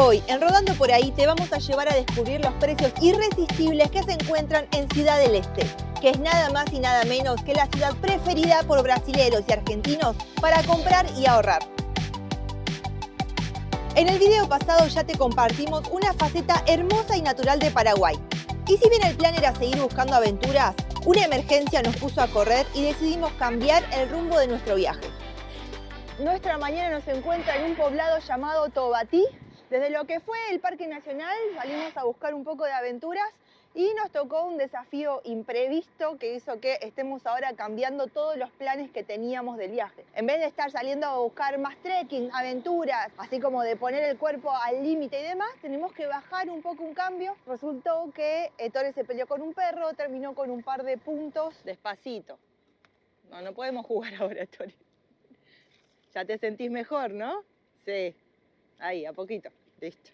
Hoy, en Rodando por Ahí, te vamos a llevar a descubrir los precios irresistibles que se encuentran en Ciudad del Este, que es nada más y nada menos que la ciudad preferida por brasileros y argentinos para comprar y ahorrar. En el video pasado ya te compartimos una faceta hermosa y natural de Paraguay. Y si bien el plan era seguir buscando aventuras, una emergencia nos puso a correr y decidimos cambiar el rumbo de nuestro viaje. Nuestra mañana nos encuentra en un poblado llamado Tobatí. Desde lo que fue el Parque Nacional salimos a buscar un poco de aventuras y nos tocó un desafío imprevisto que hizo que estemos ahora cambiando todos los planes que teníamos del viaje. En vez de estar saliendo a buscar más trekking, aventuras, así como de poner el cuerpo al límite y demás, tenemos que bajar un poco un cambio. Resultó que Ettore se peleó con un perro, terminó con un par de puntos. Despacito. No podemos jugar ahora, Ettore. Ya te sentís mejor, ¿no? Sí. Ahí, a poquito. Listo.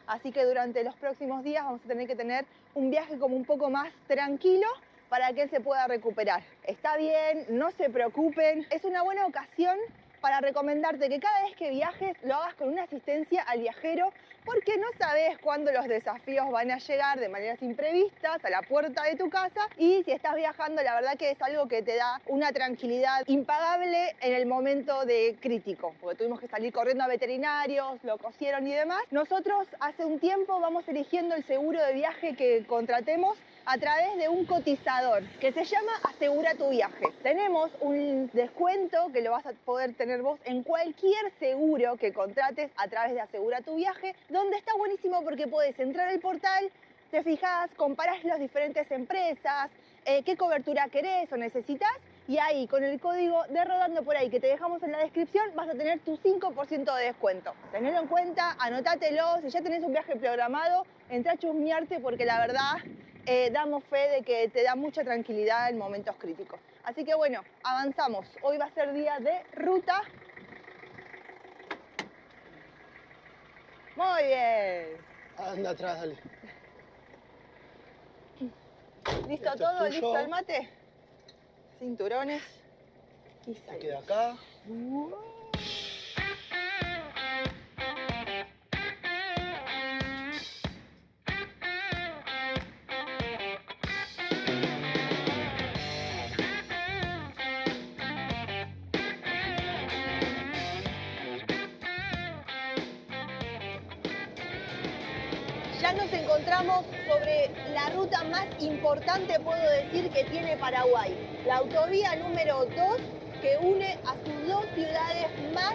Así que durante los próximos días vamos a tener que tener un viaje como un poco más tranquilo para que él se pueda recuperar. Está bien, no se preocupen. Es una buena ocasión para recomendarte que cada vez que viajes lo hagas con una asistencia al viajero, porque no sabes cuándo los desafíos van a llegar de maneras imprevistas a la puerta de tu casa, y si estás viajando la verdad que es algo que te da una tranquilidad impagable en el momento de crítico, porque tuvimos que salir corriendo a veterinarios, lo cosieron y demás. Nosotros hace un tiempo vamos eligiendo el seguro de viaje que contratemos a través de un cotizador que se llama Asegura tu Viaje. Tenemos un descuento que lo vas a poder tener vos en cualquier seguro que contrates a través de Asegura tu Viaje, donde está buenísimo porque podés entrar al portal, te fijás, comparás las diferentes empresas, qué cobertura querés o necesitas, y ahí con el código de Rodando por Ahí que te dejamos en la descripción vas a tener tu 5% de descuento. Tenelo en cuenta, anotátelo, si ya tenés un viaje programado, entrá a chusmearte porque la verdad damos fe de que te da mucha tranquilidad en momentos críticos. Así que bueno, avanzamos. Hoy va a ser día de ruta. Muy bien. Anda atrás, dale. ¿Listo Esto todo? es tuyo. ¿Listo el mate? Cinturones. Y Se salimos. queda acá. Ya nos encontramos sobre la ruta más importante, puedo decir, que tiene Paraguay. La autovía número 2 que une a sus dos ciudades más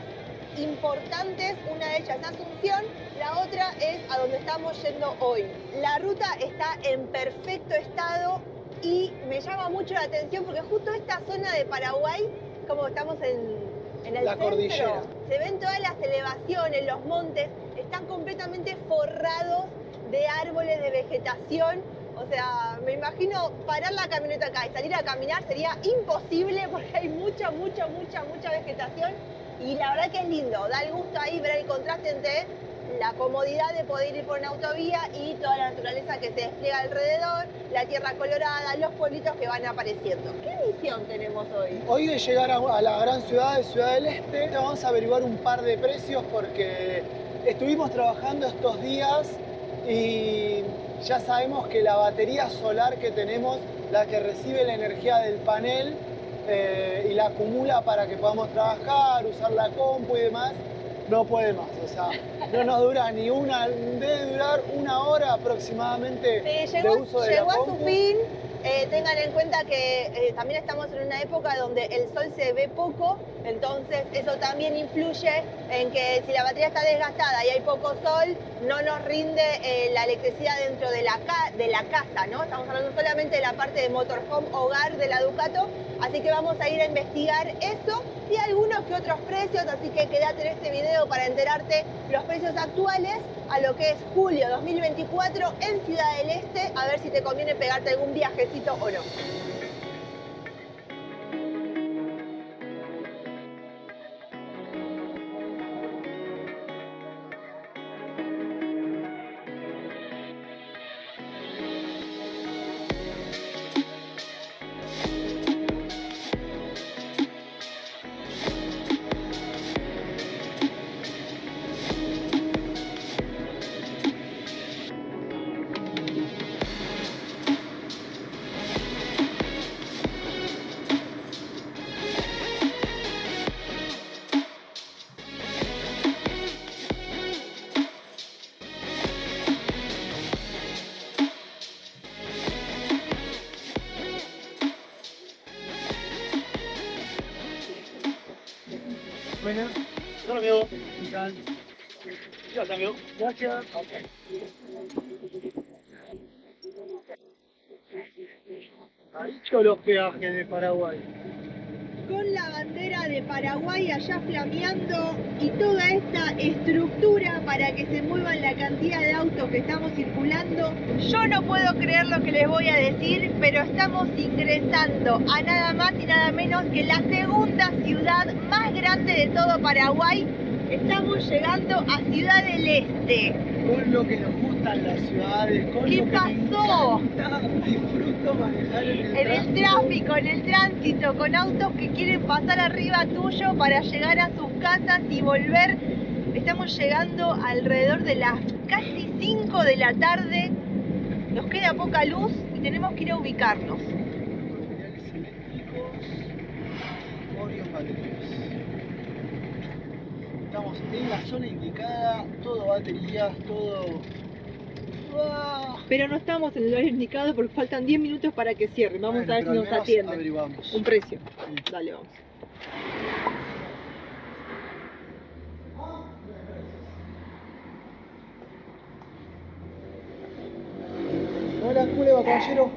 importantes. Una de ellas es Asunción, la otra es a donde estamos yendo hoy. La ruta está en perfecto estado y me llama mucho la atención porque justo esta zona de Paraguay, como estamos en el La centro, cordillera. se ven todas las elevaciones, los montes, están completamente forrados de árboles, de vegetación. O sea, me imagino parar la camioneta acá y salir a caminar sería imposible porque hay mucha vegetación, y la verdad que es lindo, da el gusto ahí ver el contraste entre la comodidad de poder ir por una autovía y toda la naturaleza que se despliega alrededor, la tierra colorada, los pueblitos que van apareciendo. ¿Qué misión tenemos hoy? Hoy de llegar a la gran ciudad de Ciudad del Este, vamos a averiguar un par de precios porque estuvimos trabajando estos días y ya sabemos que la batería solar que tenemos, la que recibe la energía del panel y la acumula para que podamos trabajar, usar la compu y demás, no puede más. O sea, no nos dura ni una, debe durar una hora aproximadamente de uso de la llegó a compu. su fin. Tengan en cuenta que también estamos en una época donde el sol se ve poco, entonces eso también influye en que si la batería está desgastada y hay poco sol, no nos rinde la electricidad dentro de la casa, ¿no? Estamos hablando solamente de la parte de motorhome, hogar de la Ducato, así que vamos a ir a investigar eso y algunos que otros precios, así que quédate en este video para enterarte los precios actuales a lo que es julio 2024 en Ciudad del Este, a ver si te conviene pegarte algún viajecito o no. Buenas. Hola, amigo. ¿Qué tal? Gracias, amigo. Gracias. Ha dicho los peajes de Paraguay. Con la bandera de Paraguay allá flameando y toda esta estructura para que se muevan la cantidad de autos que estamos circulando. Yo no puedo creer lo que les voy a decir, pero estamos ingresando a nada más y nada menos que la segunda ciudad más grande de todo Paraguay. Estamos llegando a Ciudad del Este. Con lo que nos gustan las ciudades, con ¿Qué lo que pasó? me encanta, disfruto manejar En el tráfico, en el tránsito, con autos que quieren pasar arriba tuyo para llegar a sus casas y volver. Estamos llegando alrededor de las casi 5 de la tarde. Nos queda poca luz y tenemos que ir a ubicarnos. Materiales eléctricos, Orion baterías. Estamos en la zona indicada, todo baterías, todo... Pero no estamos en el horario indicado porque faltan 10 minutos para que cierren. Vamos Bueno, a ver si pero al nos menos atienden. averiguamos. Un precio. Sí. Dale, vamos. Hola, ¿cómo le va, caballero?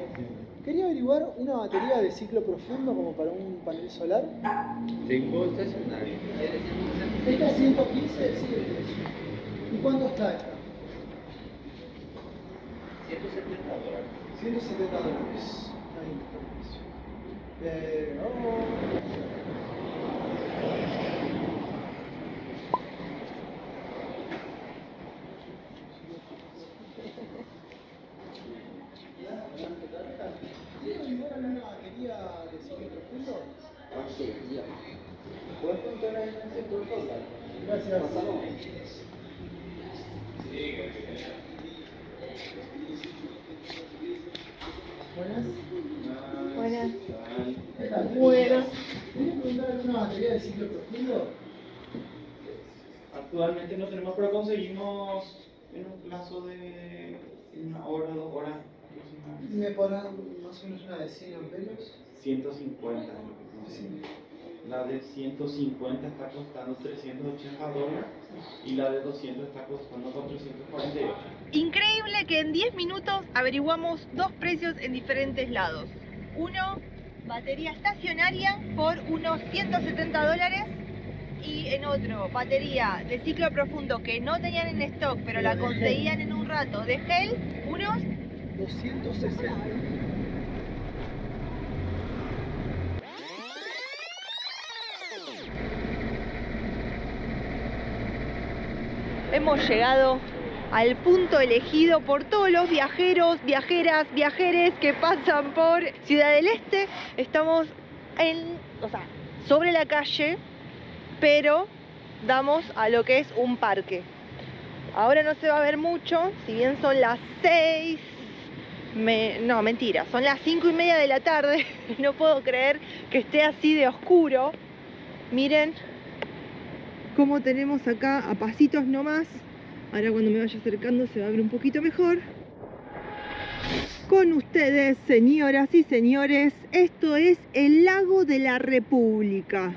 Quería averiguar una batería de ciclo profundo como para un panel solar. Tengo estacionario. Esta es 115, sí. ¿Y cuánto está esta? $170. 170 dólares. Ahí está el precio. Vamos. ¿Quiere averiguar una batería de ciclo profundo? ¿Puedes contar en el sector total? Gracias. Buenas. Buenas. ¿Qué tal? Buenas. ¿Quería preguntar alguna batería de ciclo profundo? Actualmente no tenemos, pero conseguimos en un plazo de 1 hora, 2 horas. ¿Me podrán más o menos una de 100 amperios? 150. Sí. La de 150 está costando $380 y la de 200 está costando 448. Increíble que en 10 minutos averiguamos dos precios en diferentes lados. Uno, batería estacionaria por unos $170 y en otro, batería de ciclo profundo que no tenían en stock pero la conseguían en un rato de gel, unos 260. Hemos llegado al punto elegido por todos los viajeros, viajeras, viajeres que pasan por Ciudad del Este. Estamos sobre la calle, pero damos a lo que es un parque. Ahora no se va a ver mucho, si bien son las 6, no, mentira, son las 5:30 de la tarde. No puedo creer que esté así de oscuro. Miren cómo tenemos acá a pasitos nomás. Ahora cuando me vaya acercando se va a ver un poquito mejor. Con ustedes, señoras y señores, esto es el Lago de la República.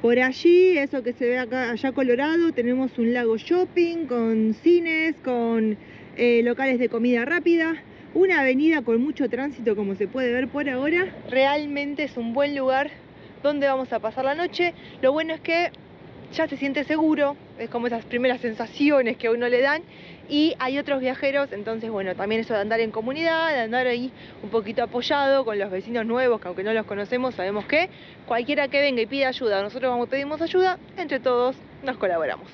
Por allí, eso que se ve acá, allá colorado, tenemos un lago shopping con cines, con locales de comida rápida. Una avenida con mucho tránsito, como se puede ver por ahora. Realmente es un buen lugar donde vamos a pasar la noche. Lo bueno es que ya se siente seguro, es como esas primeras sensaciones que a uno le dan, y hay otros viajeros, entonces bueno, también eso de andar en comunidad, de andar ahí un poquito apoyado con los vecinos nuevos, que aunque no los conocemos, sabemos que cualquiera que venga y pida ayuda, nosotros pedimos ayuda, entre todos nos colaboramos.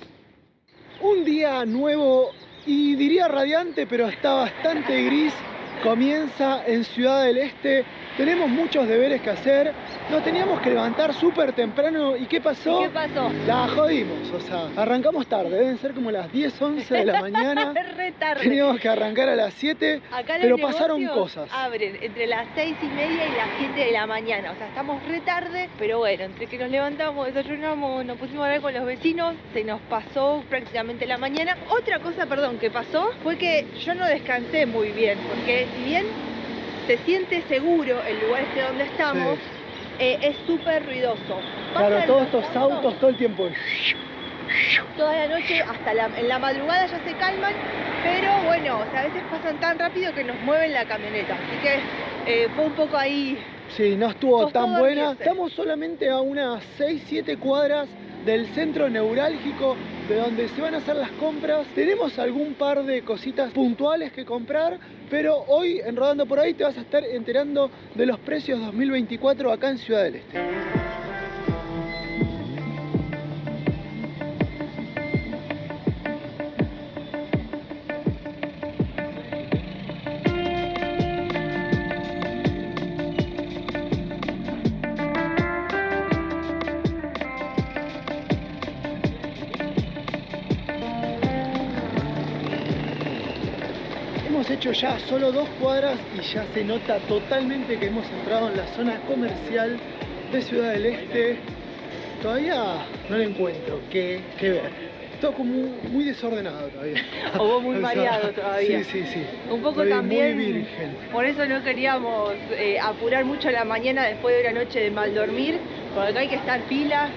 Un día nuevo y diría radiante, pero está bastante gris, comienza en Ciudad del Este. Tenemos muchos deberes que hacer, nos teníamos que levantar súper temprano. ¿Y qué pasó? ¿Y qué pasó? La jodimos, o sea, arrancamos tarde, deben ser como las 10, 11 de la mañana. Re tarde. Teníamos que arrancar a las 7, Acá los pero pasaron negocios cosas. abren entre las 6:30 y las 7 de la mañana, o sea, estamos re tarde, pero bueno, entre que nos levantamos, desayunamos, nos pusimos a hablar con los vecinos, se nos pasó prácticamente la mañana. Otra cosa, perdón, que pasó fue que yo no descansé muy bien, porque si bien se siente seguro el lugar este donde estamos, Sí. es súper ruidoso. Claro, pasan todos los estos autos todo el tiempo. toda la noche, hasta en la madrugada ya se calman, pero bueno, o sea, a veces pasan tan rápido que nos mueven la camioneta, así que fue un poco ahí. Sí, no estuvo Costó tan buena. dormirse. Estamos solamente a unas 6-7 cuadras del centro neurálgico de donde se van a hacer las compras. Tenemos algún par de cositas puntuales que comprar, pero hoy en Rodando por Ahí te vas a estar enterando de los precios 2024 acá en Ciudad del Este. Hemos hecho ya solo 2 cuadras y ya se nota totalmente que hemos entrado en la zona comercial de Ciudad del Este. Todavía no le encuentro qué ver. Todo como muy desordenado todavía. O vos muy O sea, mareado todavía. Sí. Un poco Estoy también, muy virgen. por eso no queríamos apurar mucho la mañana después de una noche de mal dormir, porque acá hay que estar pila,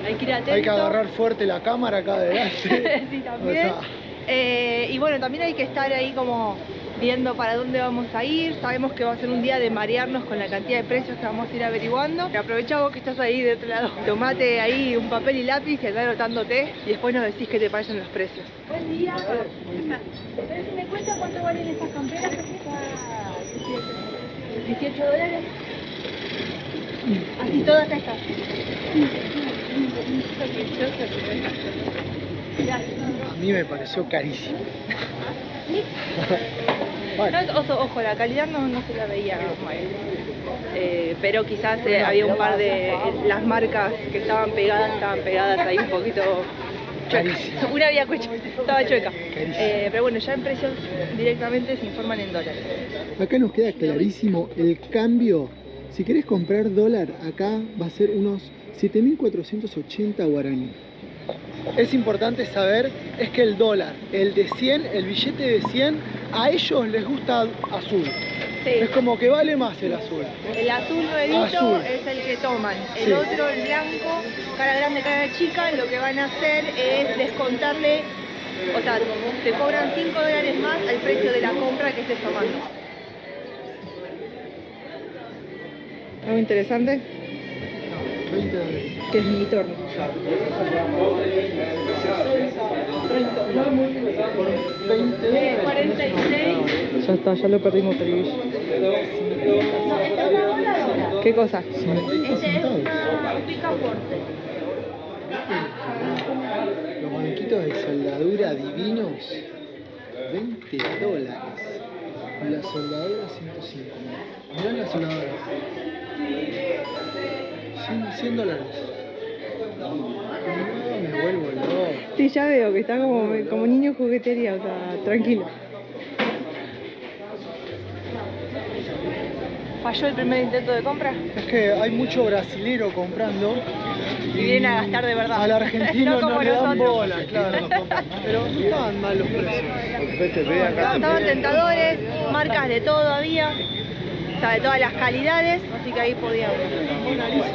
hay que ir atento. Hay que agarrar fuerte la cámara acá adelante. Sí, también. O sea, Y bueno, también hay que estar ahí como viendo para dónde vamos a ir. Sabemos que va a ser un día de marearnos con la cantidad de precios que vamos a ir averiguando. Aprovecha vos que estás ahí de otro lado. Tomate ahí un papel y lápiz y andá anotándote y después nos decís qué te parecen los precios. Buen día. ¿Ustedes me cuentan cuánto valen estas camperas? 18 dólares. Así todas estas. a mí me pareció carísimo. Bueno, Ojo, la calidad no se la veía mal. Pero quizás había un par de las marcas que estaban pegadas ahí un poquito chuecas. Carísimo. Una había estaba chueca. Carísimo. Pero bueno, ya en precios directamente se informan en dólares. Acá nos queda clarísimo el cambio. Si querés comprar dólar, acá va a ser unos 7.480 guaraní. Es importante saber es que el dólar, el de 100, el billete de 100, a ellos les gusta azul. Sí. Es como que vale más el azul. El azul nuevito Azul. es el que toman. El Sí. otro, el blanco, cara grande, cara chica, lo que van a hacer es descontarle, o sea, te cobran 5 dólares más al precio de la compra que estés tomando. Algo interesante, 20 dólares. que es mi torno. 20 dólares. 46. Ya está, ya lo perdimos el billete. ¿Qué cosa? 50 centavos. Picaporte. Los banquitos de soldadura divinos, 20 dólares. Y la soldadura 105. Mirá la soldadura. 100 dólares. No, me vuelvo loco. Sí, ya veo que está como niño en juguetería, o sea, tranquilo. ¿Falló el primer intento de compra? Es que hay mucho brasilero comprando. Y vienen a gastar de verdad. Al argentino No como no le dan nosotros. bola, claro. Pero no estaban mal los precios. Estaban tentadores, marcas de todo había, o sea, de todas las calidades, así que ahí podíamos. Mona Lisa,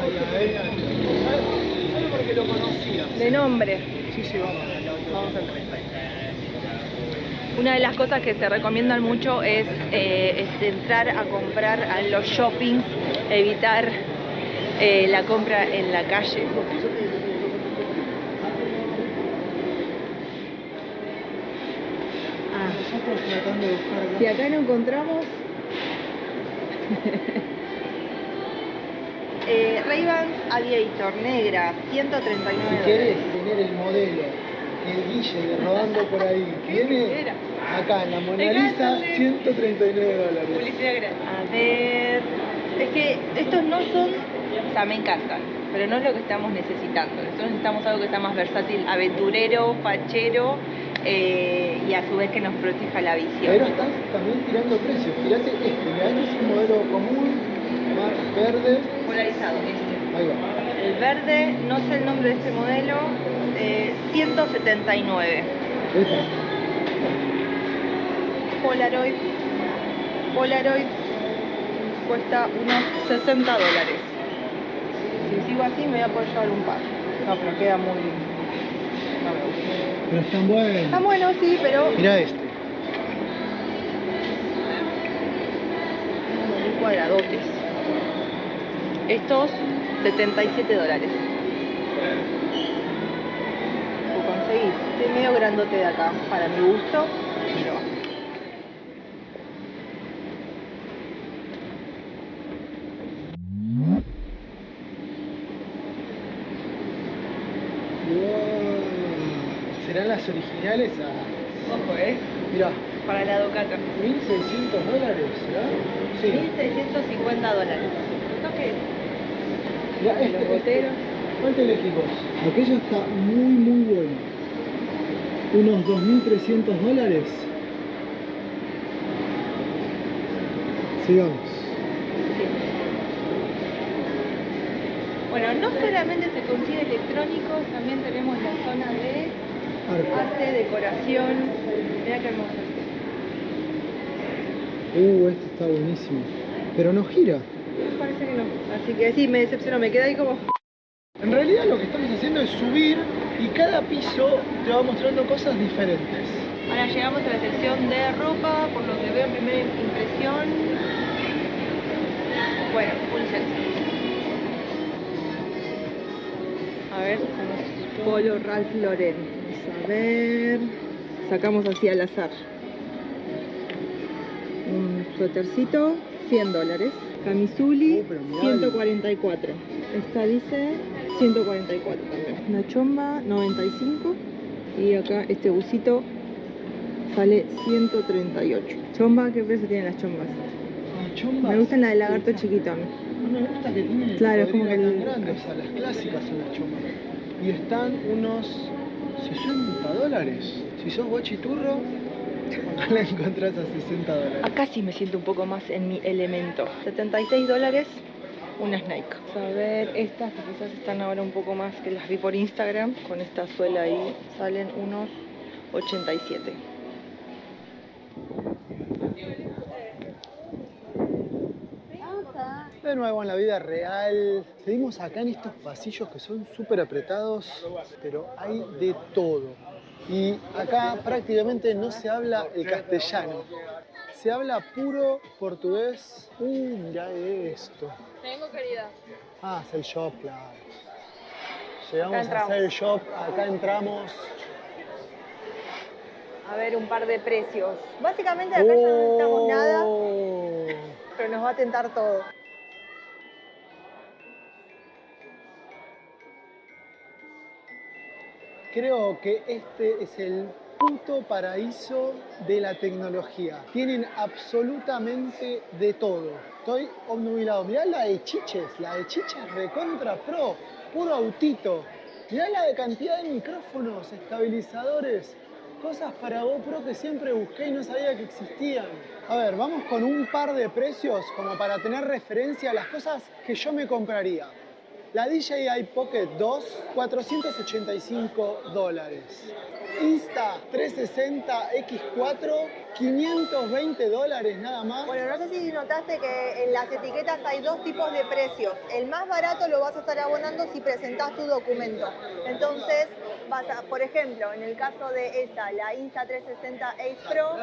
solo porque lo conocía. De nombre. Sí, vamos a entrar. Una de las cosas que se recomiendan mucho es entrar a comprar a los shoppings, evitar la compra en la calle. Nosotros tratando de buscar acá. Si acá no encontramos... Ray-Bans Aviator negra, 139 Si quieres tener el modelo, el Guille de Rodando por Ahí, tiene Era. acá en la Mona Lisa, 139 dólares. Publicidad gratis. A ver... Es que estos no son... O sea, me encantan, pero no es lo que estamos necesitando. Nosotros necesitamos algo que sea más versátil, aventurero, fachero y a su vez que nos proteja la visión. Pero estás también tirando precios. Tirate mirá, este es un modelo común, más verde. Polarizado, este. Ahí va. El verde, no sé el nombre de este modelo, 179. Este. Polaroid cuesta unos 60 dólares. si sigo así me voy a poder llevar un par. No, pero queda muy... No me gusta. Pero están buenos. Está bueno, sí, pero... Mira este. Muy cuadradotes. Estos, $77. Lo conseguís. Estoy medio grandote de acá, para mi gusto, pero va. Wow. ¿Serán las originales? Ojo, Mirá, para la Ducato. $1.600, ¿será? Sí. $1.650. ¿No qué? Mirá, Los boteros. ¿Cuál te elegís vos? Aquello está muy bueno. Unos $2.300. Sigamos. Sí. Bueno, no solamente se consigue electrónicos, también tenemos la zona de arte, decoración. Mirá qué hermoso. Este está buenísimo. Pero no gira. Me parece que no. Así que sí, me decepcionó, me quedé ahí como... En realidad lo que estamos haciendo es subir y cada piso te va mostrando cosas diferentes. Ahora llegamos a la sección de ropa, por lo que veo en primera impresión. Bueno, unisex. A ver, tenemos Polo Ralph Lauren. Vamos a ver. Sacamos así al azar. Un suétercito, $100. Camisuli, pero mirá. 144. Esta dice 144 también. Una chomba, 95. Y acá este busito sale 138. Chomba, ¿qué precio tienen las chombas? Chombas. Me gustan las de lagarto chiquito a mí. No me gusta que tienen Claro, el es como que cuadrito el- tan grande, o sea, las clásicas son las chombas. Y están unos $60. Si sos guachiturro, no la encontrás a $60. Acá sí me siento un poco más en mi elemento. $76, unas Nike. Vamos a ver, estas que quizás están ahora un poco más, que las vi por Instagram, con esta suela ahí, salen unos 87. De nuevo en la vida real, seguimos acá en estos pasillos que son súper apretados, pero hay de todo. Y acá prácticamente no se habla el castellano, se habla puro portugués. Mira esto. Tengo, querida. Ah, es el shop, claro. Llegamos a entramos. hacer el shop, acá entramos. A ver, un par de precios. Básicamente acá ya no necesitamos nada, pero nos va a tentar todo. Creo que este es el puto paraíso de la tecnología. Tienen absolutamente de todo. Estoy obnubilado. Mirá la de Chiches recontra pro, puro autito. Mirá la de cantidad de micrófonos, estabilizadores, cosas para GoPro que siempre busqué y no sabía que existían. A ver, vamos con un par de precios como para tener referencia a las cosas que yo me compraría. La DJI Pocket 2, $485. Insta360 X4, $520 nada más. Bueno, no sé si notaste que en las etiquetas hay dos tipos de precios. El más barato lo vas a estar abonando si presentás tu documento. Entonces, por ejemplo, en el caso de esta, la Insta360 Ace Pro,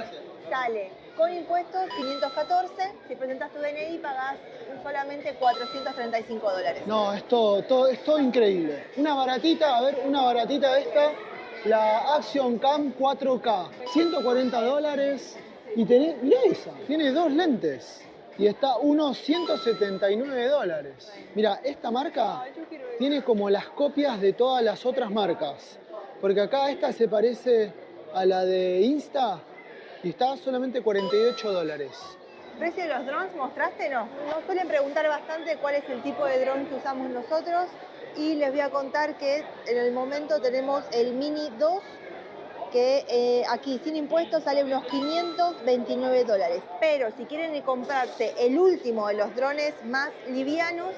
sale con impuestos $514. Si presentás tu DNI, pagás solamente $435. No, es todo increíble. Una baratita, a ver, una baratita de esta. La Action Cam 4K, $140 y mirá esa, tiene dos lentes y está unos $179. Mira, esta marca tiene como las copias de todas las otras marcas, porque acá esta se parece a la de Insta y está solamente $48. ¿Precio de los drones mostraste? No. Nos suelen preguntar bastante cuál es el tipo de dron que usamos nosotros. Y les voy a contar que en el momento tenemos el Mini 2, que aquí sin impuestos sale unos $529. Pero si quieren comprarse el último de los drones más livianos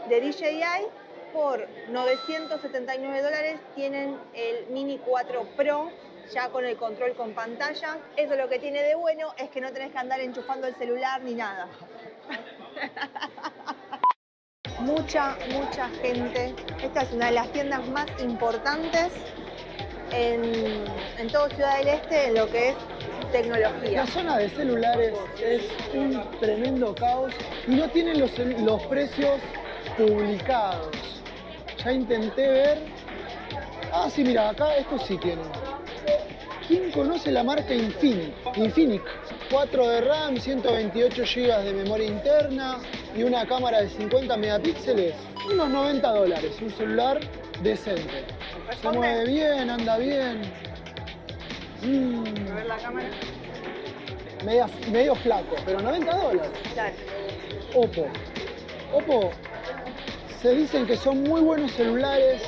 de DJI, por $979 tienen el Mini 4 Pro, ya con el control con pantalla. Eso lo que tiene de bueno es que no tenés que andar enchufando el celular ni nada. mucha gente. Esta es una de las tiendas más importantes en toda Ciudad del Este en lo que es tecnología. La zona de celulares es un tremendo caos y no tienen los precios publicados. Ya intenté ver. Ah, sí, mira, acá estos sí tienen. ¿Quién conoce la marca Infinix? Infinix, 4 de RAM, 128 GB de memoria interna y una cámara de 50 megapíxeles. Unos $90, un celular decente. Se mueve bien, anda bien. A ver la cámara. Medio flaco, pero $90. Claro. Oppo, se dicen que son muy buenos celulares.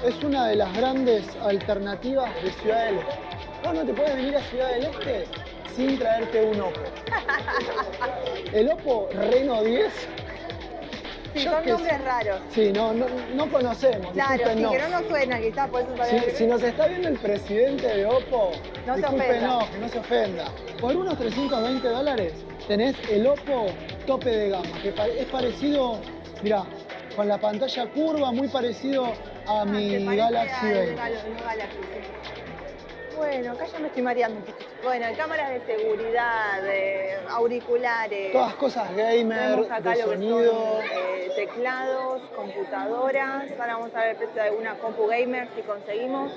Es una de las grandes alternativas de Ciudad del Este. Vos no te puedes venir a Ciudad del Este sin traerte un Oppo. El Oppo Reno 10. Sí, son nombres raros. Sí, no conocemos. Claro, sí, discúlpenos. que no nos suena, quizás por eso sabemos. Si nos está viendo el presidente de Oppo, No se discúlpenos, ofenda. que no se ofenda. Por unos $320 tenés el Oppo tope de gama, que es parecido, mirá, con la pantalla curva, muy parecido a mi se parece Galaxy al 20. Galaxy, sí. Bueno, acá ya me estoy mareando un poquito. Bueno, cámaras de seguridad, auriculares. Todas cosas gamer, Tenemos acá de lo que sonido. son teclados, computadoras. Ahora vamos a ver el precio de alguna compu gamer si conseguimos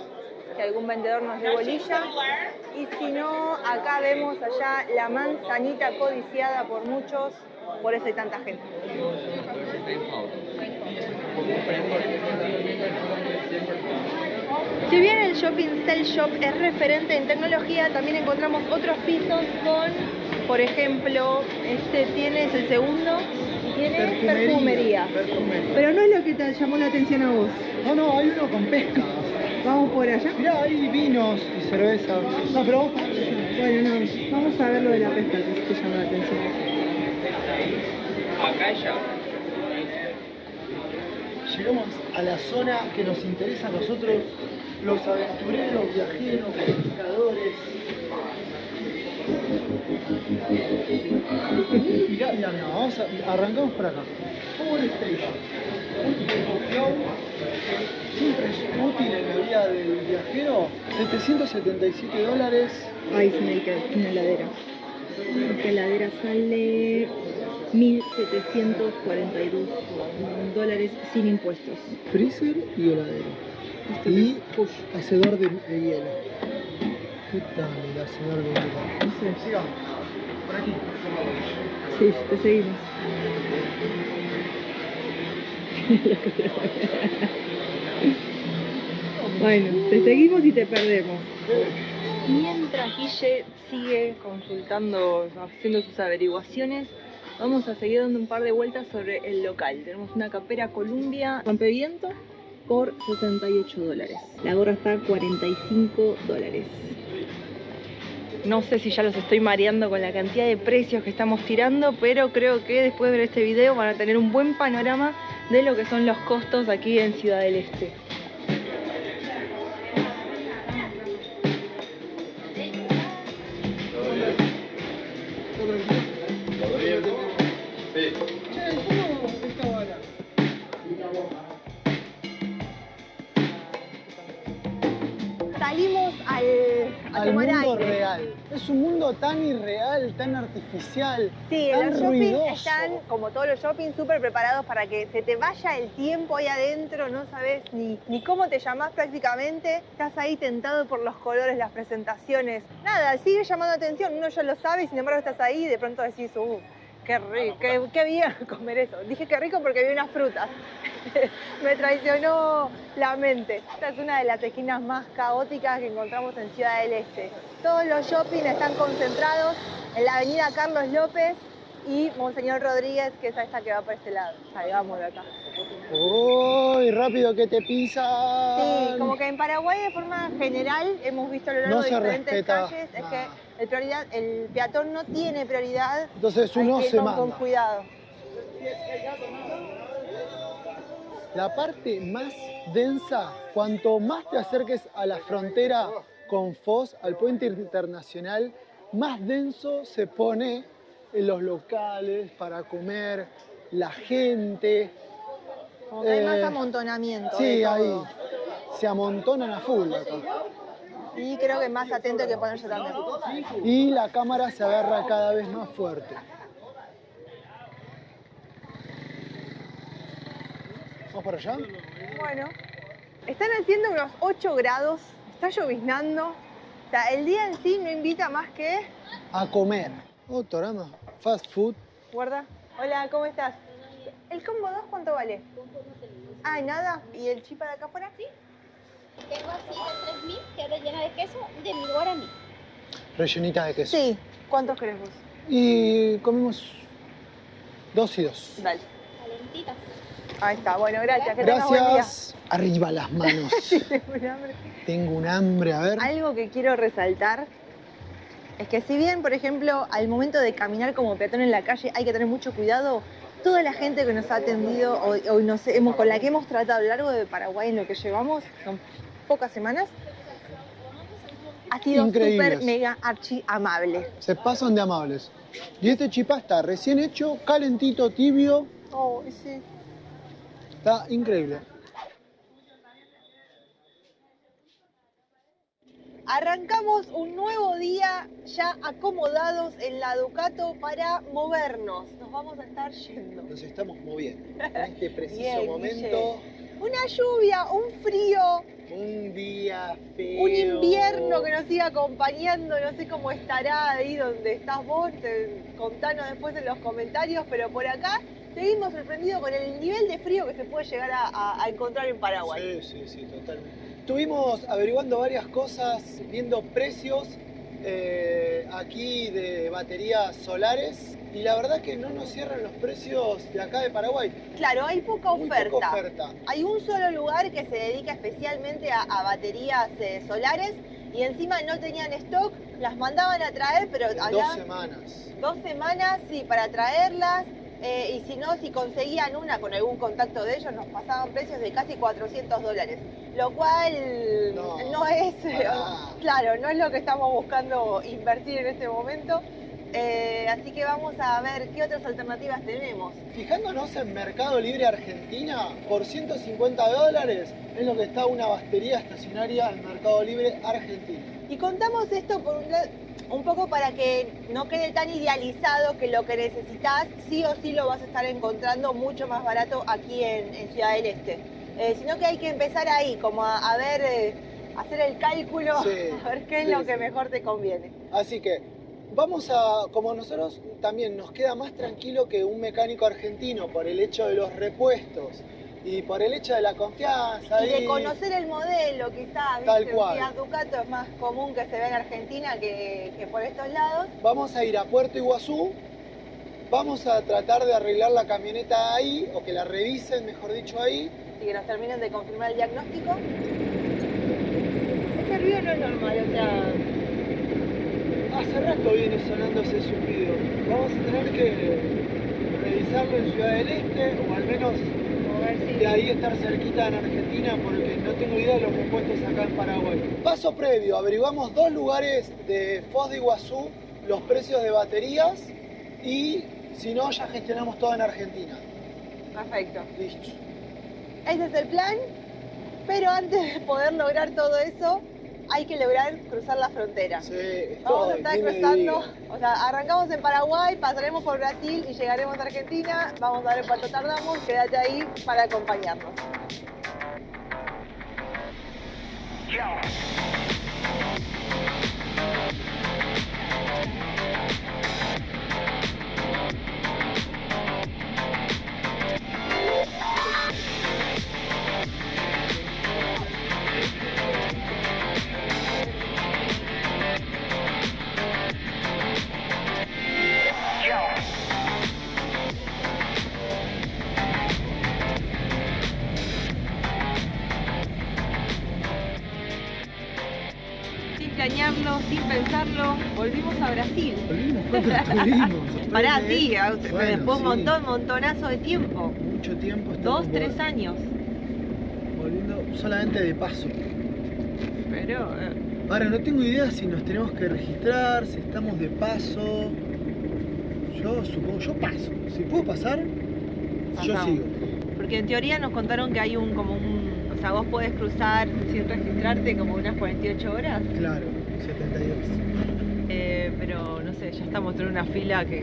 que algún vendedor nos dé bolilla. Y si no, acá vemos allá la manzanita codiciada por muchos, por eso hay tanta gente. Si bien el Shopping Cell Shop es referente en tecnología, también encontramos otros pisos con, por ejemplo, este es el segundo, y tiene perfumería. Pero no es lo que te llamó la atención a vos. No, hay uno con pesca. Vamos por allá. Mirá, hay vinos y cerveza. No, pero vos... Bueno, no, vamos a ver lo de la pesca que te llama la atención. Acá ya. Llegamos a la zona que nos interesa a nosotros, los aventureros, viajeros, pescadores. Mirá, arrancamos por acá. Power Station. Siempre es útil en la vida del viajero. $777. Ice Maker, una heladera. Esta heladera sale $1.742 sin impuestos. Freezer y heladera. Y hacedor de hielo. ¿Qué tal el hacedor de hielo? No sé. Sigamos. Por aquí. Sí, te seguimos. Bueno, te seguimos y te perdemos. Mientras Guille sigue consultando, haciendo sus averiguaciones, vamos a seguir dando un par de vueltas sobre el local. Tenemos una campera Columbia rompeviento por $68. La gorra está a $45. No sé si ya los estoy mareando con la cantidad de precios que estamos tirando, pero creo que después de ver este video van a tener un buen panorama de lo que son los costos aquí en Ciudad del Este. Salimos a Al tomar mundo aire. real. Es un mundo tan irreal, tan artificial, Sí, tan los shopping ruidoso. están, como todos los shopping, súper preparados para que se te vaya el tiempo ahí adentro, no sabes ni cómo te llamás prácticamente, estás ahí tentado por los colores, las presentaciones. Nada, sigue llamando la atención, uno ya lo sabe y sin embargo estás ahí y de pronto decís, qué rico, qué bien comer eso. Dije qué rico porque vi unas frutas. Me traicionó la mente. Esta es una de las esquinas más caóticas que encontramos en Ciudad del Este. Todos los shopping están concentrados en la avenida Carlos López y Monseñor Rodríguez, que es esta que va por este lado. Salgamos de acá. ¡Uy, rápido que te pisan! Sí, como que en Paraguay de forma general hemos visto a lo largo No de se diferentes respeta calles, es nada. que el peatón no tiene prioridad. Entonces Hay uno que ir se con manda. cuidado. La parte más densa, cuanto más te acerques a la frontera con Foz, al puente internacional, más denso se pone en los locales para comer. la gente. Como que hay más amontonamiento. Sí, de todo. ahí se amontonan a full acá. Y creo que más atento hay que ponerse también. Y la cámara se agarra cada vez más fuerte. ¿Vamos para allá? Bueno, están haciendo unos 8 grados, está lloviznando. O sea, el día en sí no invita más que... A comer. Torama, fast food. Guarda. Hola, ¿cómo estás? ¿El combo 2 cuánto vale? Ah, nada. ¿Y el chipa de acá afuera? Sí. Tengo así de 3.000, que es rellena de queso, de 1.000 guaraní. Rellenita de queso. Sí. ¿Cuántos querés vos? Y comemos 2 y 2. Dale. Calentitas. Ahí está. Bueno, gracias. Que tengas buen día. Gracias. Arriba las manos. Tengo un hambre. Tengo un hambre, a ver. Algo que quiero resaltar es que si bien, por ejemplo, al momento de caminar como peatón en la calle hay que tener mucho cuidado, toda la gente que nos ha atendido o con la que hemos tratado a lo largo de Paraguay en lo que llevamos, son pocas semanas, ha sido Increíbles. súper, mega, archi amable. Se pasan de amables. Y este chipá está recién hecho, calentito, tibio. Oh, sí. Está increíble. Arrancamos un nuevo día ya acomodados en la Ducato para movernos. Nos vamos a estar yendo. Nos estamos moviendo. En este preciso Bien, momento, Una lluvia, un frío, un día feo. un invierno que nos sigue acompañando. No sé cómo estará ahí donde estás vos. Contanos después en los comentarios. Pero por acá seguimos sorprendidos con el nivel de frío que se puede llegar a encontrar en Paraguay. Sí, totalmente. Estuvimos averiguando varias cosas, viendo precios aquí de baterías solares y la verdad que no nos cierran los precios de acá de Paraguay. Claro, hay poca Muy oferta. poca oferta. Hay un solo lugar que se dedica especialmente a baterías solares y encima no tenían stock, las mandaban a traer, pero En había 2 semanas. 2 semanas sí, para traerlas. Y si no, si conseguían una con algún contacto de ellos, nos pasaban precios de casi $400. Lo cual no es, claro, no es lo que estamos buscando invertir en este momento. Así que vamos a ver qué otras alternativas tenemos. Fijándonos en Mercado Libre Argentina, por $150 es lo que está una batería estacionaria en Mercado Libre Argentina. Y contamos esto por un poco para que no quede tan idealizado que lo que necesitas sí o sí lo vas a estar encontrando mucho más barato aquí en Ciudad del Este. Sino que hay que empezar ahí, como a ver, hacer el cálculo, Sí, a ver qué es lo que mejor te conviene. Así que vamos a, como nosotros también nos queda más tranquilo que un mecánico argentino por el hecho de los repuestos y por el hecho de la confianza. Y de conocer el modelo, quizás, Tal ¿viste? cual. Un Fiat Ducato es más común que se ve en Argentina que por estos lados. Vamos a ir a Puerto Iguazú, vamos a tratar de arreglar la camioneta ahí, o que la revisen, mejor dicho, ahí. Así que nos terminen de confirmar el diagnóstico. Ese ruido no es normal, o sea... Hace rato viene sonando ese zumbido. Vamos a tener que revisarlo en Ciudad del Este, o al menos A ver si... de ahí estar cerquita en Argentina, porque no tengo idea de los repuestos acá en Paraguay. Paso previo, averiguamos 2 lugares de Foz de Iguazú, los precios de baterías, y si no, ya gestionamos todo en Argentina. Perfecto. Listo. Ese es el plan, pero antes de poder lograr todo eso, hay que lograr cruzar la frontera. Sí, Vamos a estar ni me cruzando, diga. o sea, arrancamos en Paraguay, pasaremos por Brasil y llegaremos a Argentina. Vamos a ver cuánto tardamos, quédate ahí para acompañarnos. Sin planearlo, sin pensarlo, volvimos a Brasil. Volvimos, ¿cuánto estuvimos? Pará, sí, Bueno, después sí. montonazo de tiempo. Mucho tiempo. 2, 3 años. Volviendo solamente de paso. Pero... Ahora, no tengo idea si nos tenemos que registrar, si estamos de paso. Yo supongo, yo paso. Si puedo pasar, Yo Pasamos. sigo. Porque en teoría nos contaron que hay o sea, vos podés cruzar sin registrarte como unas 48 horas. Claro, 72. Pero no sé, ya estamos en una fila que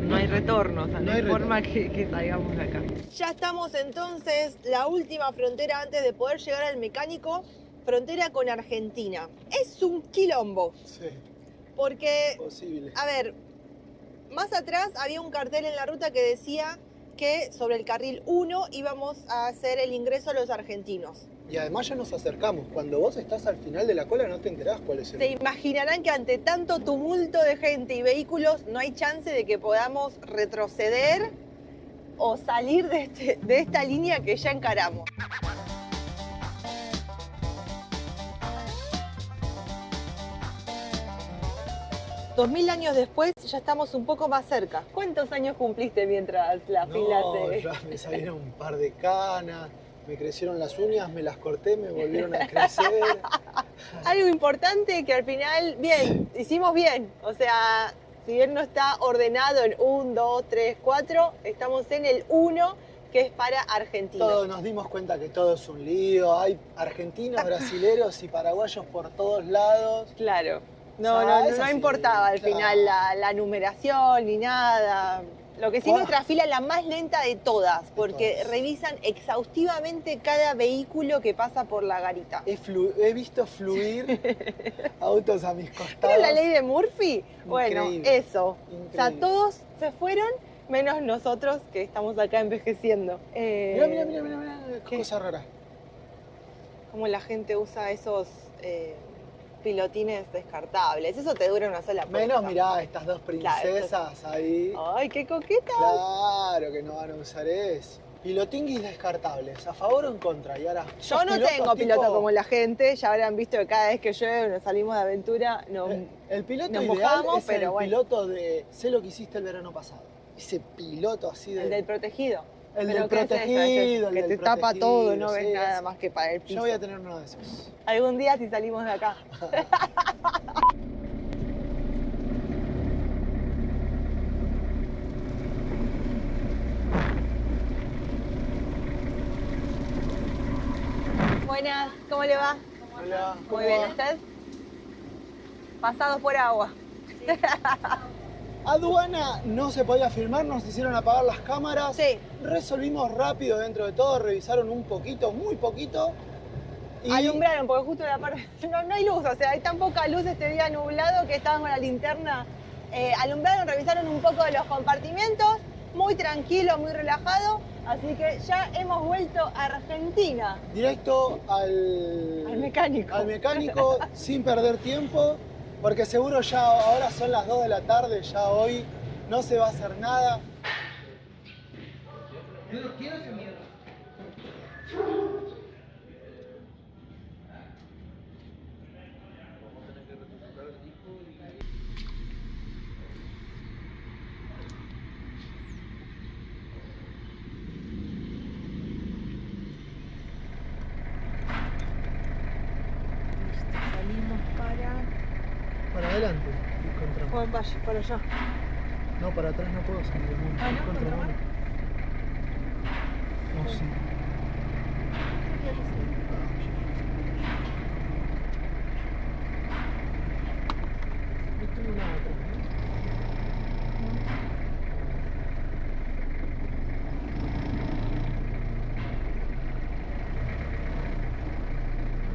no hay retorno, o sea, no hay forma que salgamos de acá. Ya estamos entonces, la última frontera antes de poder llegar al mecánico, frontera con Argentina. Es un quilombo, Sí, porque, posible. a ver, más atrás había un cartel en la ruta que decía que sobre el carril 1 íbamos a hacer el ingreso a los argentinos. Y además ya nos acercamos. Cuando vos estás al final de la cola no te enterás cuál es el... Se imaginarán que ante tanto tumulto de gente y vehículos no hay chance de que podamos retroceder o salir de esta línea que ya encaramos. Dos 2000 años después ya estamos un poco más cerca. ¿Cuántos años cumpliste mientras la fila se...? Ya me salieron un par de canas, me crecieron las uñas, me las corté, me volvieron a crecer. Algo importante que al final, bien, hicimos bien. O sea, si bien no está ordenado en 1, 2, 3, 4, estamos en el 1, que es para Argentina. Todos nos dimos cuenta que todo es un lío, hay argentinos, brasileros y paraguayos por todos lados. Claro. O No, sea, no, es no así, importaba al claro. final la numeración ni nada. Lo que sí, nuestra fila es la más lenta de todas, porque todas. revisan exhaustivamente cada vehículo que pasa por la garita. He visto fluir autos a mis costados. ¿Pero la ley de Murphy? Bueno, Increíble. eso. Increíble. O sea, todos se fueron, menos nosotros que estamos acá envejeciendo. Mirá, qué ¿Qué? cosa rara. Cómo la gente usa esos pilotines descartables. Eso te dura una sola puesta. Menos mirá estas dos princesas ahí. ¡Ay, qué coquetas! Claro que no van a usar eso. Pilotinguis descartables, ¿a favor o en contra? Y ahora, Yo ¿sos no piloto tengo tipo- piloto como la gente, ya habrán visto que cada vez que llueve nos salimos de aventura, El piloto nos ideal mojamos, es pero el bueno. piloto de sé lo que hiciste el verano pasado. Ese piloto así de... el del protegido. El Pero del ¿qué es eso? protegido, Ese el que del te tapa protegido, todo, no ves sí, nada ese. más que para el piso. Yo voy a tener uno de esos. Algún día si salimos de acá. Buenas, ¿cómo le va? Hola, ¿cómo Muy bien, va? ¿usted? Pasado por agua. Aduana no se podía filmar, nos hicieron apagar las cámaras. Sí. Resolvimos rápido dentro de todo, revisaron un poquito, muy poquito. Y Alumbraron, porque justo la parte... No hay luz, o sea, hay tan poca luz este día nublado que estaban con la linterna. Alumbraron, revisaron un poco de los compartimentos, muy tranquilo, muy relajado. Así que ya hemos vuelto a Argentina. directo al mecánico. Al mecánico sin perder tiempo, porque seguro ya ahora son las 2 de la tarde, ya hoy no se va a hacer nada. Salimos Para adelante, contra. Juan Valle, para allá. No, para atrás no puedo salir. Ah, ¿no? Contra ¿Contra? No, sí. No tengo nada atrás, ¿no?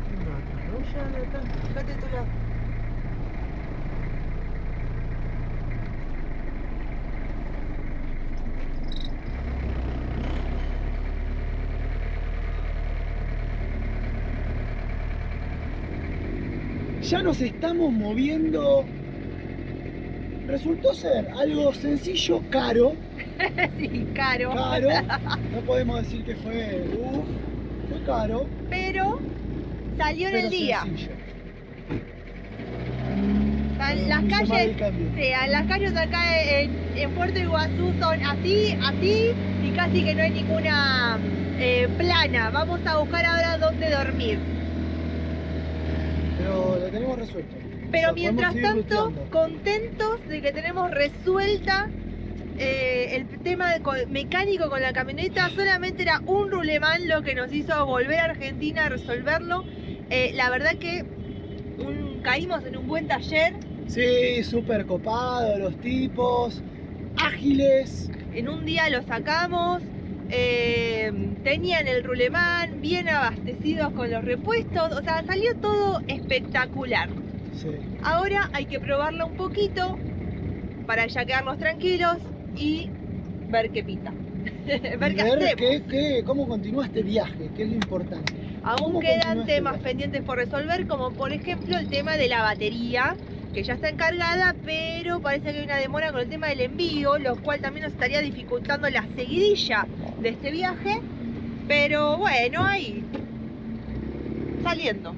No tengo nada atrás, ¿no? Ya de acá, fíjate de tu lado. Ya nos estamos moviendo. Resultó ser algo sencillo, caro. Sí, caro. Caro. No podemos decir que fue fue caro. Pero salió en pero el día. sencillo. Las Hizo mal calles, el cambio. sí, las calles acá en Puerto Iguazú son así, y casi que no hay ninguna plana. Vamos a buscar ahora dónde dormir. Pero lo tenemos resuelto. Pero O sea, mientras podemos seguir tanto, luteando. contentos de que tenemos resuelta el tema mecánico con la camioneta, solamente era un rulemán lo que nos hizo volver a Argentina a resolverlo. La verdad que caímos en un buen taller. Sí, súper copado, los tipos, ágiles. En un día lo sacamos, tenían el rulemán bien abastecidos con los repuestos, o sea, salió todo espectacular. Sí. Ahora hay que probarlo un poquito para ya quedarnos tranquilos y ver qué pinta. ver qué hacemos. ¿Cómo continúa este viaje? ¿Qué es lo importante? Aún quedan temas pendientes por resolver, como por ejemplo el tema de la batería, que ya está encargada, pero parece que hay una demora con el tema del envío, lo cual también nos estaría dificultando la seguidilla de este viaje. Pero bueno, ahí saliendo.